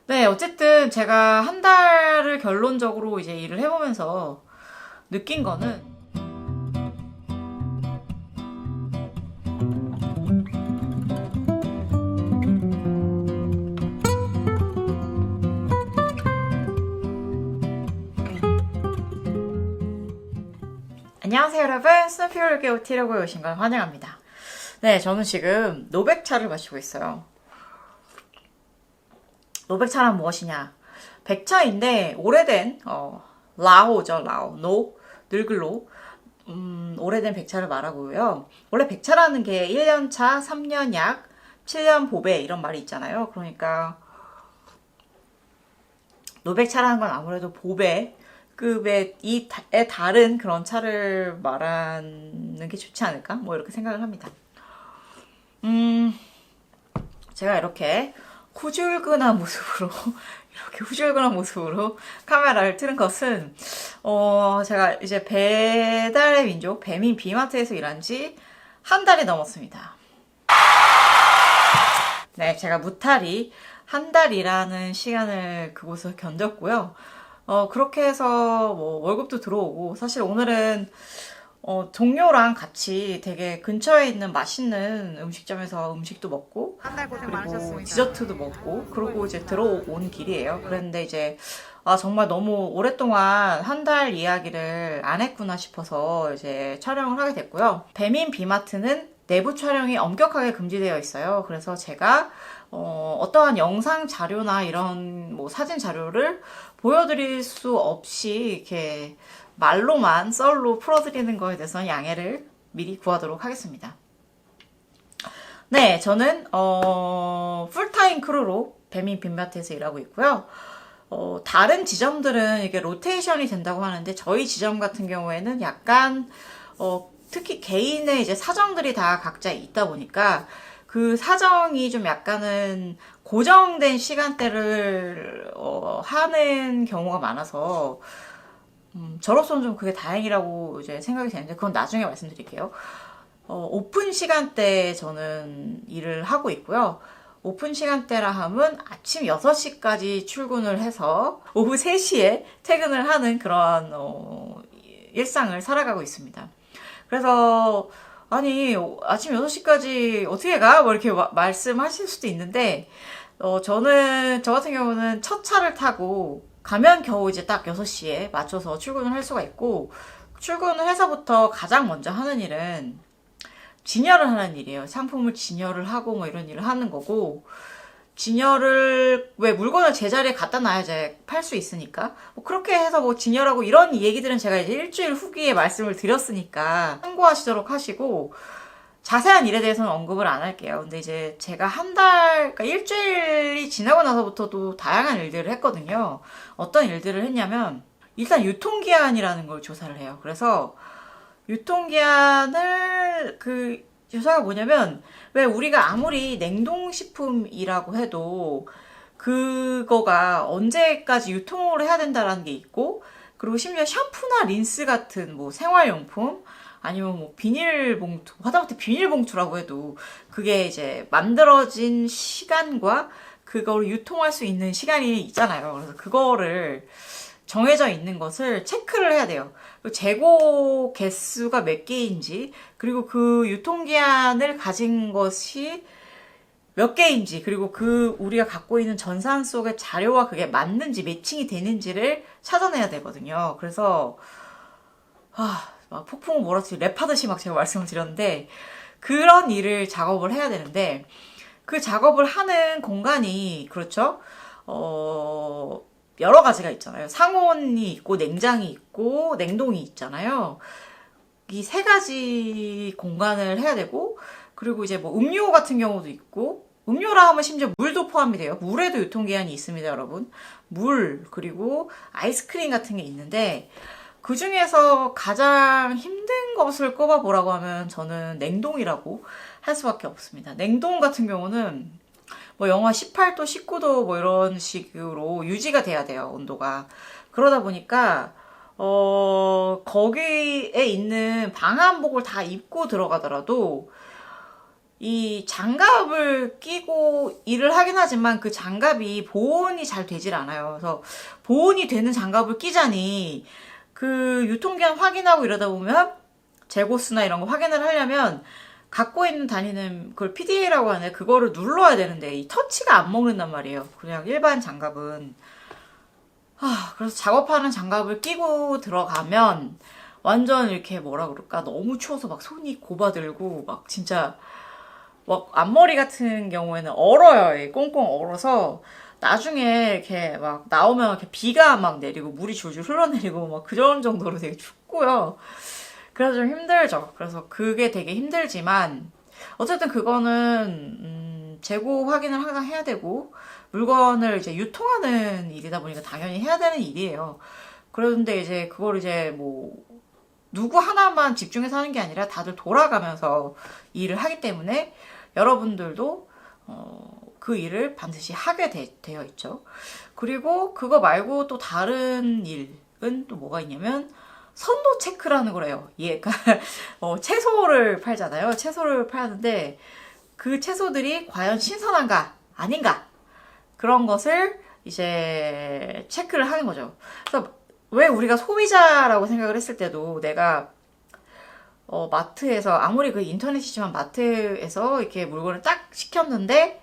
네, 어쨌든 제가 한 달을 결론적으로 이제 일을 해보면서 느낀 거는 안녕하세요 여러분, 스누피올게 OT라고 오신 걸 환영합니다. 네, 저는 지금 노백차를 마시고 있어요. 노백차란 무엇이냐? 백차인데 오래된 라오죠, 라오. 늙을로. 오래된 백차를 말하고요. 원래 백차라는 게 1년 차, 3년 약, 7년 보배 이런 말이 있잖아요. 그러니까 노백차라는 건 아무래도 보배급의 에 다른 그런 차를 말하는 게 좋지 않을까? 뭐 이렇게 생각을 합니다. 제가 이렇게 후줄근한 모습으로 이렇게 후줄근한 모습으로 카메라를 틀은 것은 제가 이제 배달의 민족 배민 비마트에서 일한 지 한 달이 넘었습니다. 네, 제가 무탈이 한 달이라는 시간을 그곳에서 견뎠고요. 그렇게 해서 뭐 월급도 들어오고 사실 오늘은 동료랑 같이 되게 근처에 있는 맛있는 음식점에서 음식도 먹고 한 달 고생 그리고 많으셨습니다. 디저트도 먹고 그러고 이제 들어온 길이에요. 그랬는데 이제 정말 너무 오랫동안 한 달 이야기를 안 했구나 싶어서 이제 촬영을 하게 됐고요. 배민 비마트는 내부 촬영이 엄격하게 금지되어 있어요. 그래서 제가 어떠한 영상 자료나 이런 뭐 사진 자료를 보여드릴 수 없이 이렇게 말로만 썰로 풀어드리는 거에 대해서는 양해를 미리 구하도록 하겠습니다. 네, 저는 풀타임 크루로 배민 빈마트에서 일하고 있고요. 다른 지점들은 이게 로테이션이 된다고 하는데 저희 지점 같은 경우에는 약간 특히 개인의 이제 사정들이 다 각자 있다 보니까 그 사정이 좀 약간은 고정된 시간대를 하는 경우가 많아서 저로서는 좀 그게 다행이라고 이제 생각이 되는데 그건 나중에 말씀드릴게요. 오픈 시간대에 저는 일을 하고 있고요. 오픈 시간대라 함은 아침 6시까지 출근을 해서 오후 3시에 퇴근을 하는 그런 일상을 살아가고 있습니다. 그래서 아니 아침 6시까지 어떻게 가? 뭐 이렇게 말씀하실 수도 있는데 저는 저 같은 경우는 첫 차를 타고 가면 겨우 이제 딱 6시에 맞춰서 출근을 할 수가 있고 출근을 해서부터 가장 먼저 하는 일은 진열을 하는 일이에요. 상품을 진열을 하고 뭐 이런 일을 하는 거고 진열을 왜 물건을 제자리에 갖다 놔야지 팔 수 있으니까 뭐 그렇게 해서 뭐 진열하고 이런 얘기들은 제가 이제 일주일 후기에 말씀을 드렸으니까 참고하시도록 하시고 자세한 일에 대해서는 언급을 안 할게요. 근데 이제 제가 한 달, 그러니까 일주일이 지나고 나서부터도 다양한 일들을 했거든요. 어떤 일들을 했냐면 일단 유통기한이라는 걸 조사를 해요. 그래서 유통기한을 그 조사가 뭐냐면 왜 우리가 아무리 냉동식품이라고 해도 그거가 언제까지 유통을 해야 된다라는 게 있고 그리고 심지어 샴푸나 린스 같은 뭐 생활용품 아니면 뭐 비닐봉투 하다못해 비닐봉투라고 해도 그게 이제 만들어진 시간과 그걸 유통할 수 있는 시간이 있잖아요. 그래서 그거를 정해져 있는 것을 체크를 해야 돼요. 재고 개수가 몇 개인지, 그리고 그 유통기한을 가진 것이 몇 개인지, 그리고 그 우리가 갖고 있는 전산 속의 자료와 그게 맞는지, 매칭이 되는지를 찾아내야 되거든요. 그래서, 막 폭풍을 몰아치고 랩하듯이 막 제가 말씀을 드렸는데, 그런 일을 작업을 해야 되는데, 그 작업을 하는 공간이, 그렇죠? 여러 가지가 있잖아요. 상온이 있고 냉장이 있고 냉동이 있잖아요. 이 세 가지 공간을 해야 되고 그리고 이제 뭐 음료 같은 경우도 있고 음료라 하면 심지어 물도 포함이 돼요. 물에도 유통기한이 있습니다, 여러분. 물 그리고 아이스크림 같은 게 있는데 그 중에서 가장 힘든 것을 꼽아보라고 하면 저는 냉동이라고 할 수밖에 없습니다. 냉동 같은 경우는 뭐 영하 18도, 19도 뭐 이런 식으로 유지가 돼야 돼요, 온도가. 그러다 보니까 거기에 있는 방한복을 다 입고 들어가더라도 이 장갑을 끼고 일을 하긴 하지만 그 장갑이 보온이 잘 되질 않아요. 그래서 보온이 되는 장갑을 끼자니 그 유통기한 확인하고 이러다 보면 재고수나 이런 거 확인을 하려면 갖고 있는 다니는 그걸 PDA라고 하는데 그거를 눌러야 되는데 이 터치가 안 먹는단 말이에요. 그냥 일반 장갑은. 그래서 작업하는 장갑을 끼고 들어가면 완전 이렇게 뭐라 그럴까 너무 추워서 막 손이 고바들고 막 진짜 막 앞머리 같은 경우에는 얼어요. 꽁꽁 얼어서 나중에 이렇게 막 나오면 이렇게 비가 막 내리고 물이 줄줄 흘러내리고 막 그런 정도로 되게 춥고요. 그래서 좀 힘들죠. 그래서 그게 되게 힘들지만 어쨌든 그거는 재고 확인을 항상 해야 되고 물건을 이제 유통하는 일이다 보니까 당연히 해야 되는 일이에요. 그런데 이제 그걸 이제 뭐 누구 하나만 집중해서 하는 게 아니라 다들 돌아가면서 일을 하기 때문에 여러분들도 그 일을 반드시 하게 되어 있죠. 그리고 그거 말고 또 다른 일은 또 뭐가 있냐면 선도 체크라는 거래요. 예, 그러니까 채소를 팔잖아요. 채소를 파는데 그 채소들이 과연 신선한가 아닌가 그런 것을 이제 체크를 하는 거죠. 그래서 왜 우리가 소비자라고 생각을 했을 때도 내가 마트에서 아무리 그 인터넷이지만 마트에서 이렇게 물건을 딱 시켰는데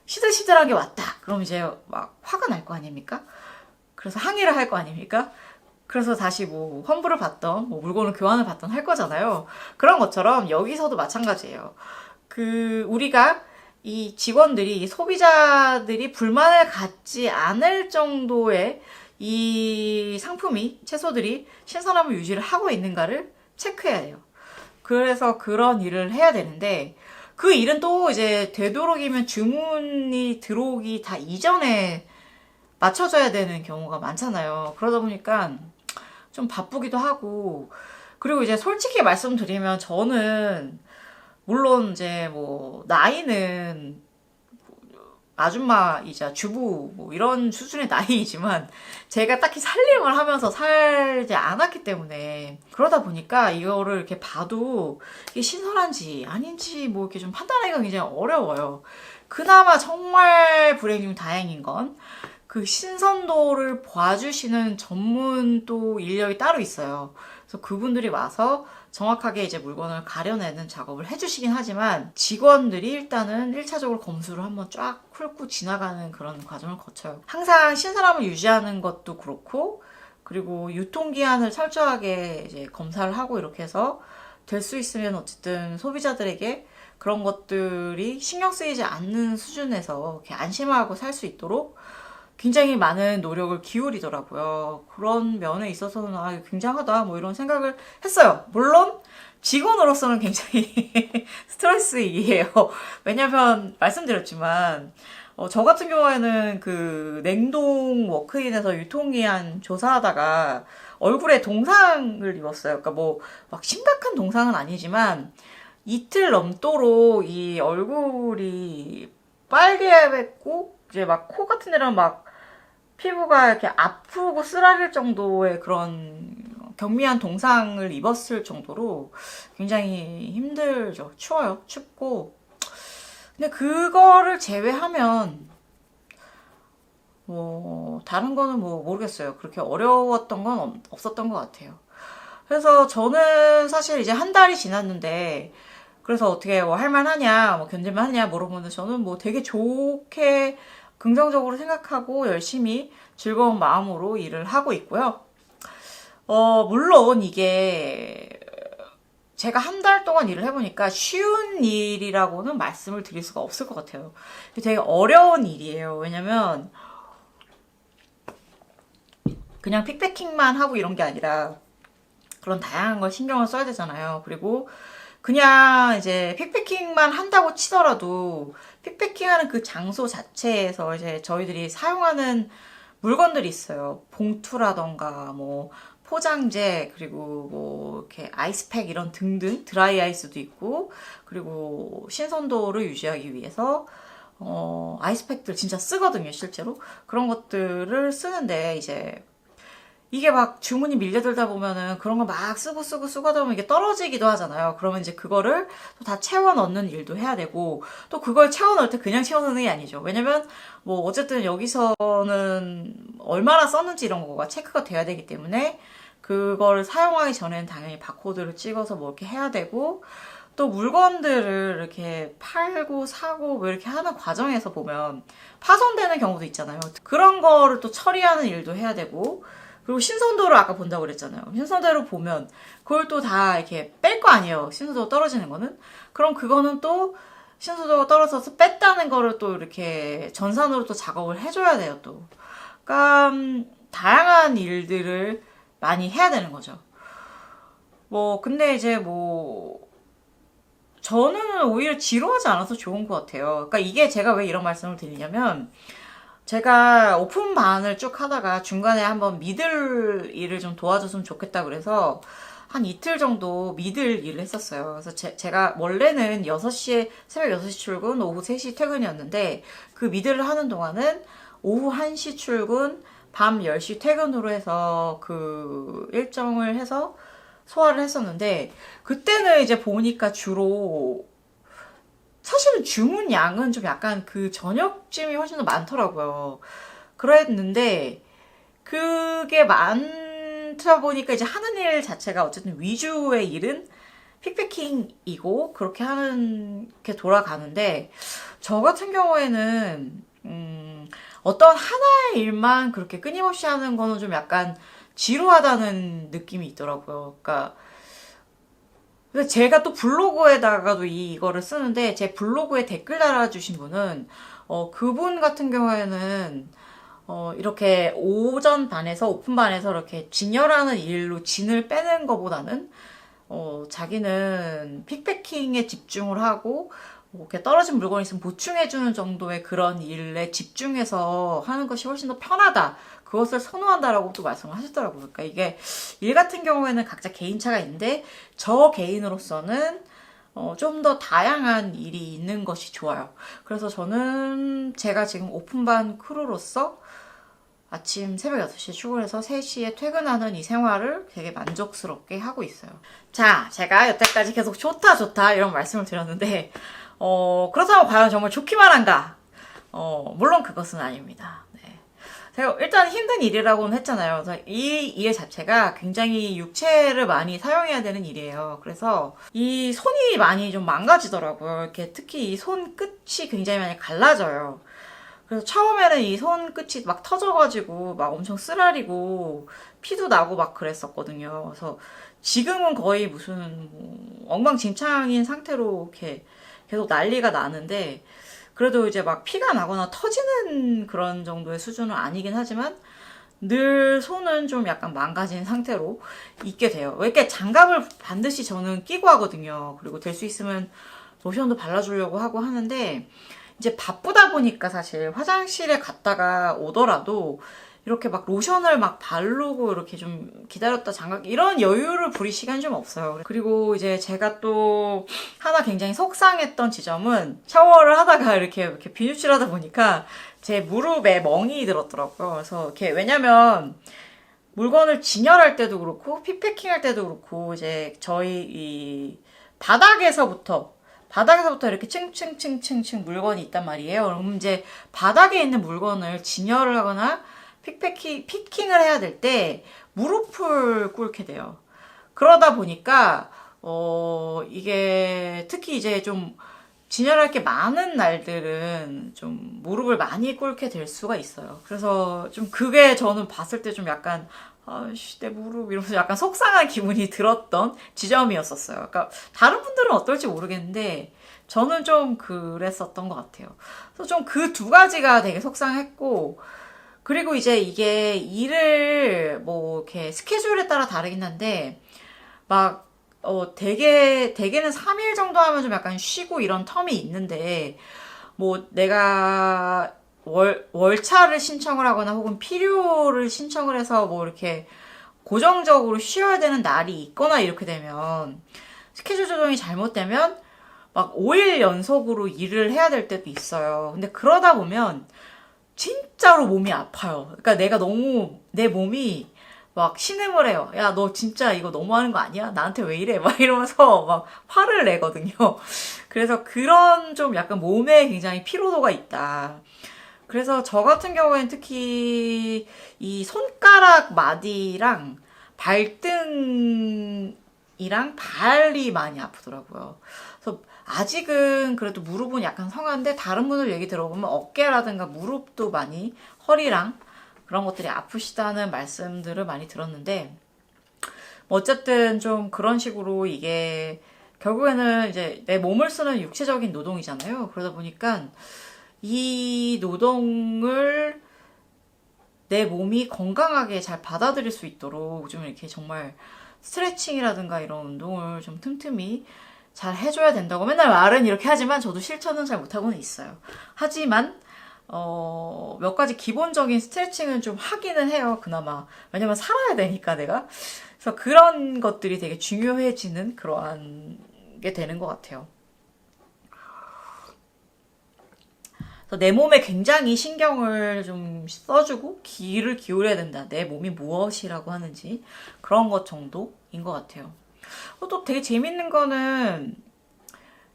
시들시들하게 왔다. 그럼 이제 막 화가 날 거 아닙니까? 그래서 항의를 할 거 아닙니까? 그래서 다시 뭐 환불을 받던 뭐 물건을 교환을 받던 할 거잖아요. 그런 것처럼 여기서도 마찬가지예요. 그 우리가 이 직원들이 이 소비자들이 불만을 갖지 않을 정도의 이 상품이 채소들이 신선함을 유지를 하고 있는가를 체크해야 해요. 그래서 그런 일을 해야 되는데 그 일은 또 이제 되도록이면 주문이 들어오기 다 이전에 맞춰줘야 되는 경우가 많잖아요. 그러다 보니까 좀 바쁘기도 하고 그리고 이제 솔직히 말씀드리면 저는 물론 이제 뭐 나이는 아줌마이자 주부 뭐 이런 수준의 나이이지만 제가 딱히 살림을 하면서 살지 않았기 때문에 그러다 보니까 이거를 이렇게 봐도 이게 신선한지 아닌지 뭐 이렇게 좀 판단하기가 굉장히 어려워요. 그나마 정말 불행 중 다행인 건 그 신선도를 봐주시는 전문 또 인력이 따로 있어요. 그래서 그분들이 와서 정확하게 이제 물건을 가려내는 작업을 해주시긴 하지만 직원들이 일단은 1차적으로 검수를 한번 쫙 훑고 지나가는 그런 과정을 거쳐요. 항상 신선함을 유지하는 것도 그렇고 그리고 유통기한을 철저하게 이제 검사를 하고 이렇게 해서 될 수 있으면 어쨌든 소비자들에게 그런 것들이 신경 쓰이지 않는 수준에서 이렇게 안심하고 살 수 있도록 굉장히 많은 노력을 기울이더라고요. 그런 면에 있어서는 굉장하다 뭐 이런 생각을 했어요. 물론 직원으로서는 굉장히 스트레스이에요. 왜냐면 말씀드렸지만 저 같은 경우에는 그 냉동 워크인에서 유통기한 조사하다가 얼굴에 동상을 입었어요. 그러니까 뭐 막 심각한 동상은 아니지만 이틀 넘도록 이 얼굴이 빨개졌고 이제 막 코 같은 데는 막 피부가 이렇게 아프고 쓰라릴 정도의 그런 경미한 동상을 입었을 정도로 굉장히 힘들죠. 추워요. 춥고. 근데 그거를 제외하면 뭐 다른 거는 뭐 모르겠어요. 그렇게 어려웠던 건 없었던 것 같아요. 그래서 저는 사실 이제 한 달이 지났는데 그래서 어떻게 뭐 할만하냐, 뭐 견딜만하냐 물어보는데 저는 뭐 되게 좋게 긍정적으로 생각하고 열심히 즐거운 마음으로 일을 하고 있고요. 물론 이게 제가 한 달 동안 일을 해보니까 쉬운 일이라고는 말씀을 드릴 수가 없을 것 같아요. 되게 어려운 일이에요. 왜냐면 그냥 픽패킹만 하고 이런 게 아니라 그런 다양한 걸 신경을 써야 되잖아요. 그리고 그냥 이제 픽패킹만 한다고 치더라도 픽패킹하는 그 장소 자체에서 이제 저희들이 사용하는 물건들이 있어요. 봉투라던가 뭐 포장재 그리고 뭐 이렇게 아이스팩 이런 등등 드라이 아이스도 있고 그리고 신선도를 유지하기 위해서 아이스팩들 진짜 쓰거든요 실제로 그런 것들을 쓰는데 이제 이게 막 주문이 밀려들다 보면은 그런 거 막 쓰고 하다 보면 이게 떨어지기도 하잖아요. 그러면 이제 그거를 또 다 채워 넣는 일도 해야 되고, 또 그걸 채워 넣을 때 그냥 채워 넣는 게 아니죠. 왜냐면 뭐 어쨌든 여기서는 얼마나 썼는지 이런 거가 체크가 돼야 되기 때문에 그걸 사용하기 전에는 당연히 바코드를 찍어서 뭐 이렇게 해야 되고, 또 물건들을 이렇게 팔고 사고 뭐 이렇게 하는 과정에서 보면 파손되는 경우도 있잖아요. 그런 거를 또 처리하는 일도 해야 되고, 그리고 신선도를 아까 본다고 그랬잖아요. 신선도를 보면 그걸 또 다 이렇게 뺄 거 아니에요. 신선도가 떨어지는 거는. 그럼 그거는 또 신선도가 떨어져서 뺐다는 거를 또 이렇게 전산으로 또 작업을 해줘야 돼요, 또. 그러니까 다양한 일들을 많이 해야 되는 거죠. 뭐 근데 이제 뭐 저는 오히려 지루하지 않아서 좋은 것 같아요. 그러니까 이게 제가 왜 이런 말씀을 드리냐면, 제가 오픈반을 쭉 하다가 중간에 한번 미들 일을 좀 도와줬으면 좋겠다 그래서 한 이틀 정도 미들 일을 했었어요. 그래서 제가 원래는 6시에, 새벽 6시 출근, 오후 3시 퇴근이었는데, 그 미들을 하는 동안은 오후 1시 출근, 밤 10시 퇴근으로 해서 그 일정을 해서 소화를 했었는데, 그때는 이제 보니까 주로 사실은 주문 양은 좀 약간 그 저녁쯤이 훨씬 더 많더라고요. 그랬는데 그게 많다 보니까 이제 하는 일 자체가 어쨌든 위주의 일은 픽패킹이고 그렇게 하는 게 돌아가는데, 저 같은 경우에는 어떤 하나의 일만 그렇게 끊임없이 하는 거는 좀 약간 지루하다는 느낌이 있더라고요. 그러니까 근데 제가 또 블로그에다가도 이거를 쓰는데, 제 블로그에 댓글 달아주신 분은 그분 같은 경우에는 이렇게 오전 반에서 오픈 반에서 이렇게 진열하는 일로 진을 빼는 것보다는 자기는 픽패킹에 집중을 하고 뭐 이렇게 떨어진 물건이 있으면 보충해주는 정도의 그런 일에 집중해서 하는 것이 훨씬 더 편하다. 그것을 선호한다라고 또 말씀을 하셨더라고요. 그러니까 이게 일 같은 경우에는 각자 개인차가 있는데, 저 개인으로서는 좀 더 다양한 일이 있는 것이 좋아요. 그래서 저는 제가 지금 오픈반 크루로서 아침 새벽 6시에 출근해서 3시에 퇴근하는 이 생활을 되게 만족스럽게 하고 있어요. 자, 제가 여태까지 계속 좋다 이런 말씀을 드렸는데, 그렇다고 과연 정말 좋기만 한가? 물론 그것은 아닙니다. 네. 제가 일단 힘든 일이라고는 했잖아요. 그래서 이 일 자체가 굉장히 육체를 많이 사용해야 되는 일이에요. 그래서 이 손이 많이 좀 망가지더라고요. 이렇게 특히 이 손 끝이 굉장히 많이 갈라져요. 그래서 처음에는 이 손 끝이 막 터져가지고 막 엄청 쓰라리고 피도 나고 막 그랬었거든요. 그래서 지금은 거의 무슨 뭐 엉망진창인 상태로 이렇게 계속 난리가 나는데, 그래도 이제 막 피가 나거나 터지는 그런 정도의 수준은 아니긴 하지만 늘 손은 좀 약간 망가진 상태로 있게 돼요. 왜 이렇게 장갑을 반드시 저는 끼고 하거든요. 그리고 될 수 있으면 로션도 발라주려고 하고 하는데, 이제 바쁘다 보니까 사실 화장실에 갔다가 오더라도 이렇게 막 로션을 막 바르고 이렇게 좀 기다렸다 장갑, 이런 여유를 부릴 시간이 좀 없어요. 그리고 이제 제가 또 하나 굉장히 속상했던 지점은, 샤워를 하다가 이렇게 비누칠하다 보니까 제 무릎에 멍이 들었더라고요. 그래서 이렇게, 왜냐면 물건을 진열할 때도 그렇고 픽패킹 할 때도 그렇고 이제 저희 이 바닥에서부터 이렇게 층층층층층 물건이 있단 말이에요. 그럼 이제 바닥에 있는 물건을 진열을 하거나 피킹을 해야 될 때 무릎을 꿇게 돼요. 그러다 보니까 이게 특히 이제 좀 진열할 게 많은 날들은 좀 무릎을 많이 꿇게 될 수가 있어요. 그래서 좀 그게 저는 봤을 때 좀 약간 아씨 내 무릎 이러면서 약간 속상한 기분이 들었던 지점이었었어요. 그러니까 다른 분들은 어떨지 모르겠는데 저는 좀 그랬었던 것 같아요. 그래서 좀 그 두 가지가 되게 속상했고, 그리고 이제 이게 일을 뭐 이렇게 스케줄에 따라 다르긴 한데, 막 대개는 3일 정도 하면 좀 약간 쉬고 이런 텀이 있는데, 뭐 내가 월차를 신청을 하거나 혹은 필요를 신청을 해서 뭐 이렇게 고정적으로 쉬어야 되는 날이 있거나 이렇게 되면, 스케줄 조정이 잘못되면 막 5일 연속으로 일을 해야 될 때도 있어요. 근데 그러다 보면 진짜로 몸이 아파요. 그러니까 내가 너무 내 몸이 막 신음을 해요. 야, 너 진짜 이거 너무하는 거 아니야? 나한테 왜 이래? 막 이러면서 막 화를 내거든요. 그래서 그런 좀 약간 몸에 굉장히 피로도가 있다. 그래서 저 같은 경우에는 특히 이 손가락 마디랑 발등이랑 발이 많이 아프더라고요. 그래서 아직은 그래도 무릎은 약간 성한데 다른 분들 얘기 들어보면 어깨라든가 무릎도 많이 허리랑 그런 것들이 아프시다는 말씀들을 많이 들었는데 뭐 어쨌든 좀 그런 식으로 이게 결국에는 이제 내 몸을 쓰는 육체적인 노동이잖아요. 그러다 보니까 이 노동을 내 몸이 건강하게 잘 받아들일 수 있도록 좀 이렇게 정말 스트레칭이라든가 이런 운동을 좀 틈틈이 잘 해줘야 된다고 맨날 말은 이렇게 하지만 저도 실천은 잘 못하고는 있어요. 하지만 몇 가지 기본적인 스트레칭은 좀 하기는 해요. 그나마. 왜냐면 살아야 되니까 내가. 그래서 그런 것들이 되게 중요해지는 그러한 게 되는 것 같아요. 그래서 내 몸에 굉장히 신경을 좀 써주고 귀를 기울여야 된다. 내 몸이 무엇이라고 하는지 그런 것 정도인 것 같아요. 또 되게 재밌는 거는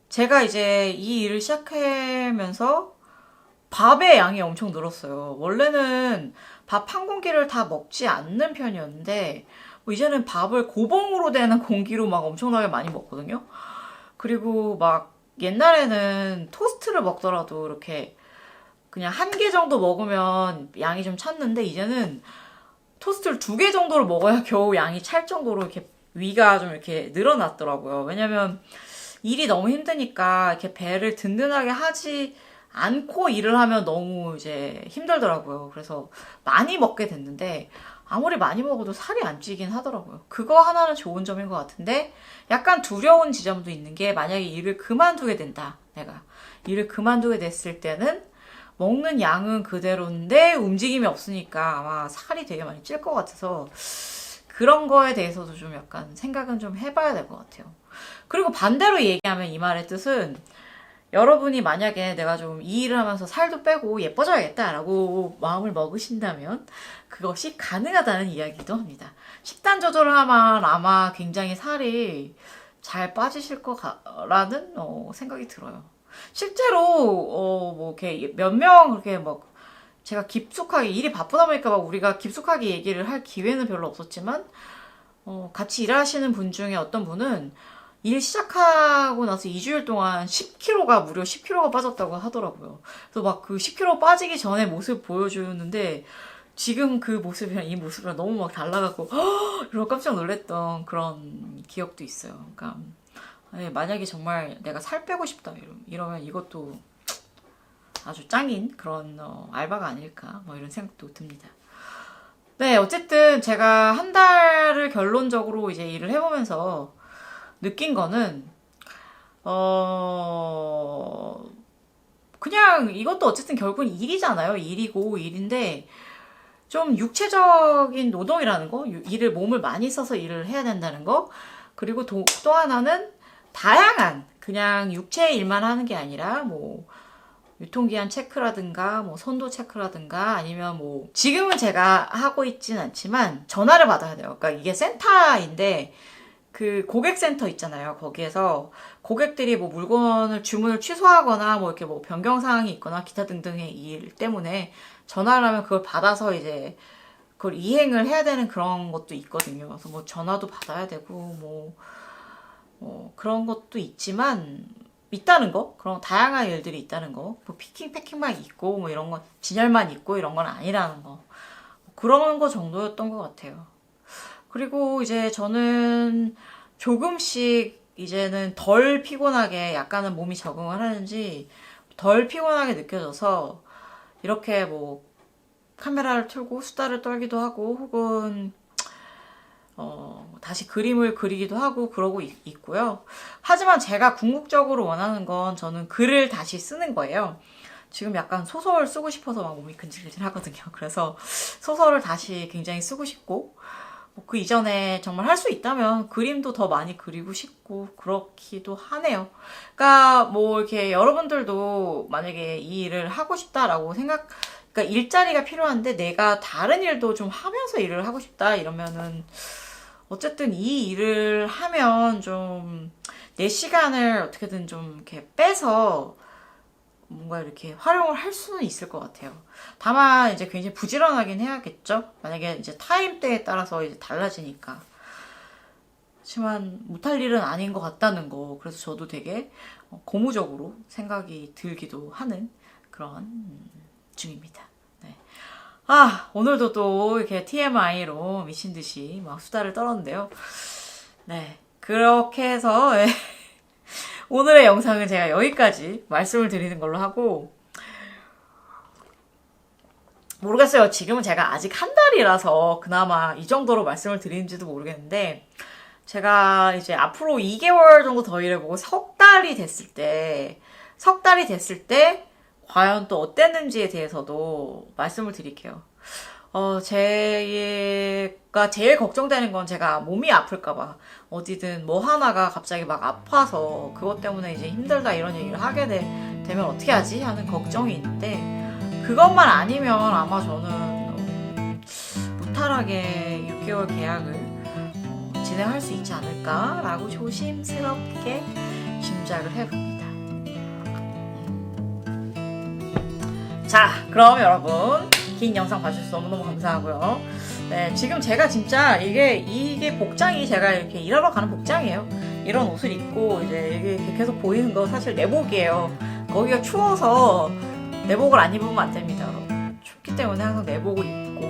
제가 이제 이 일을 시작하면서 밥의 양이 엄청 늘었어요. 원래는 밥 한 공기를 다 먹지 않는 편이었는데 뭐 이제는 밥을 고봉으로 되는 공기로 막 엄청나게 많이 먹거든요. 그리고 막 옛날에는 토스트를 먹더라도 이렇게 그냥 한 개 정도 먹으면 양이 좀 찼는데 이제는 토스트를 2개 정도를 먹어야 겨우 양이 찰 정도로 이렇게 위가 좀 이렇게 늘어났더라고요. 왜냐면 일이 너무 힘드니까 이렇게 배를 든든하게 하지 않고 일을 하면 너무 이제 힘들더라고요. 그래서 많이 먹게 됐는데 아무리 많이 먹어도 살이 안 찌긴 하더라고요. 그거 하나는 좋은 점인 것 같은데 약간 두려운 지점도 있는 게 만약에 일을 그만두게 된다. 내가 일을 그만두게 됐을 때는 먹는 양은 그대로인데 움직임이 없으니까 아마 살이 되게 많이 찔 것 같아서 그런 거에 대해서도 좀 약간 생각은 좀 해봐야 될 것 같아요. 그리고 반대로 얘기하면 이 말의 뜻은 여러분이 만약에 내가 좀 이 일을 하면서 살도 빼고 예뻐져야겠다라고 마음을 먹으신다면 그것이 가능하다는 이야기도 합니다. 식단 조절을 하면 아마 굉장히 살이 잘 빠지실 거라는 생각이 들어요. 실제로 뭐 이렇게 몇 명 그렇게 막 제가 깊숙하게 일이 바쁘다 보니까 막 우리가 깊숙하게 얘기를 할 기회는 별로 없었지만 같이 일하시는 분 중에 어떤 분은 일 시작하고 나서 2주일 동안 10kg가 무려 10kg가 빠졌다고 하더라고요. 그래서 막 그 10kg 빠지기 전에 모습 보여주는데 지금 그 모습이랑 이 모습이랑 너무 막 달라갖고 이러고 깜짝 놀랐던 그런 기억도 있어요. 그러니까 만약에 정말 내가 살 빼고 싶다 이러면 이것도 아주 짱인 그런 알바가 아닐까 뭐 이런 생각도 듭니다. 네, 어쨌든 제가 한 달을 결론적으로 이제 일을 해보면서 느낀 거는 그냥 이것도 어쨌든 결국은 일이잖아요. 일이고 일인데 좀 육체적인 노동이라는 거, 일을 몸을 많이 써서 일을 해야 된다는 거, 그리고 또 하나는 다양한 그냥 육체 일만 하는 게 아니라 뭐 유통기한 체크라든가 뭐 선도 체크라든가 아니면 뭐 지금은 제가 하고 있진 않지만 전화를 받아야 돼요. 그러니까 이게 센터인데 그 고객센터 있잖아요. 거기에서 고객들이 뭐 물건을 주문을 취소하거나 뭐 이렇게 뭐 변경 사항이 있거나 기타 등등의 일 때문에 전화를 하면 그걸 받아서 이제 그걸 이행을 해야 되는 그런 것도 있거든요. 그래서 뭐 전화도 받아야 되고 뭐 그런 것도 있지만 있다는 거 그런 다양한 일들이 있다는 거 뭐 피킹 패킹만 있고 뭐 이런 건 진열만 있고 이런 건 아니라는 거 그런 거 정도였던 것 같아요. 그리고 이제 저는 조금씩 이제는 덜 피곤하게 약간은 몸이 적응을 하는지 덜 피곤하게 느껴져서 이렇게 뭐 카메라를 틀고 수다를 떨기도 하고 혹은 다시 그림을 그리기도 하고 그러고 있고요. 하지만 제가 궁극적으로 원하는 건 저는 글을 다시 쓰는 거예요. 지금 약간 소설 쓰고 싶어서 막 몸이 근질근질 하거든요. 그래서 소설을 다시 굉장히 쓰고 싶고 그 이전에 정말 할 수 있다면 그림도 더 많이 그리고 싶고 그렇기도 하네요. 그러니까 뭐 이렇게 여러분들도 만약에 이 일을 하고 싶다라고 생각 그러니까 일자리가 필요한데 내가 다른 일도 좀 하면서 일을 하고 싶다 이러면은 어쨌든 이 일을 하면 좀 내 시간을 어떻게든 좀 이렇게 빼서 뭔가 이렇게 활용을 할 수는 있을 것 같아요. 다만 이제 굉장히 부지런하긴 해야겠죠. 만약에 이제 타임대에 따라서 이제 달라지니까. 하지만 못할 일은 아닌 것 같다는 거. 그래서 저도 되게 고무적으로 생각이 들기도 하는 그런 중입니다. 네. 아, 오늘도 또 이렇게 TMI로 미친 듯이 막 수다를 떨었는데요. 네. 그렇게 해서 오늘의 영상은 제가 여기까지 말씀을 드리는 걸로 하고, 모르겠어요. 지금은 제가 아직 한 달이라서 그나마 이 정도로 말씀을 드리는지도 모르겠는데, 제가 이제 앞으로 2개월 정도 더 일해보고 석 달이 됐을 때, 과연 또 어땠는지에 대해서도 말씀을 드릴게요. 제가 제일 걱정되는 건 제가 몸이 아플까봐. 어디든 뭐 하나가 갑자기 막 아파서 그것 때문에 이제 힘들다 이런 얘기를 하게 되면 어떻게 하지? 하는 걱정이 있는데, 그것만 아니면 아마 저는 무탈하게 6개월 계약을 진행할 수 있지 않을까라고 조심스럽게 짐작을 해봅니다. 자, 그럼 여러분 긴 영상 봐주셔서 너무너무 감사하고요. 네, 지금 제가 진짜 이게 복장이 제가 이렇게 일하러 가는 복장이에요. 이런 옷을 입고 이제 이게 계속 보이는 거 사실 내복이에요. 거기가 추워서 내복을 안 입으면 안 됩니다, 여러분. 춥기 때문에 항상 내복을 입고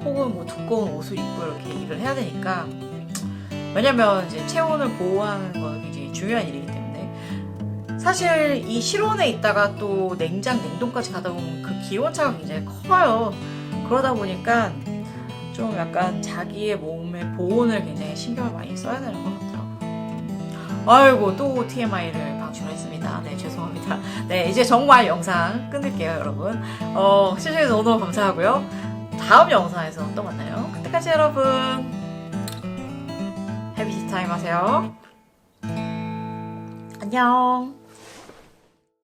혹은 뭐 두꺼운 옷을 입고 이렇게 일을 해야 되니까. 왜냐면 이제 체온을 보호하는 건 굉장히 중요한 일이기 때문에. 사실 이 실온에 있다가 또 냉동까지 가다 보면 그 기온차가 굉장히 커요. 그러다 보니까 좀 약간 자기의 몸의 보온을 굉장히 신경을 많이 써야 되는 것 같더라고요. 아이고, 또 TMI를 방출했습니다. 네, 죄송합니다. 네, 이제 정말 영상 끊을게요, 여러분. 시청해주셔서 너무너무 감사하고요. 다음 영상에서 또 만나요. 그때까지 여러분, 해피 티타임 하세요. 안녕.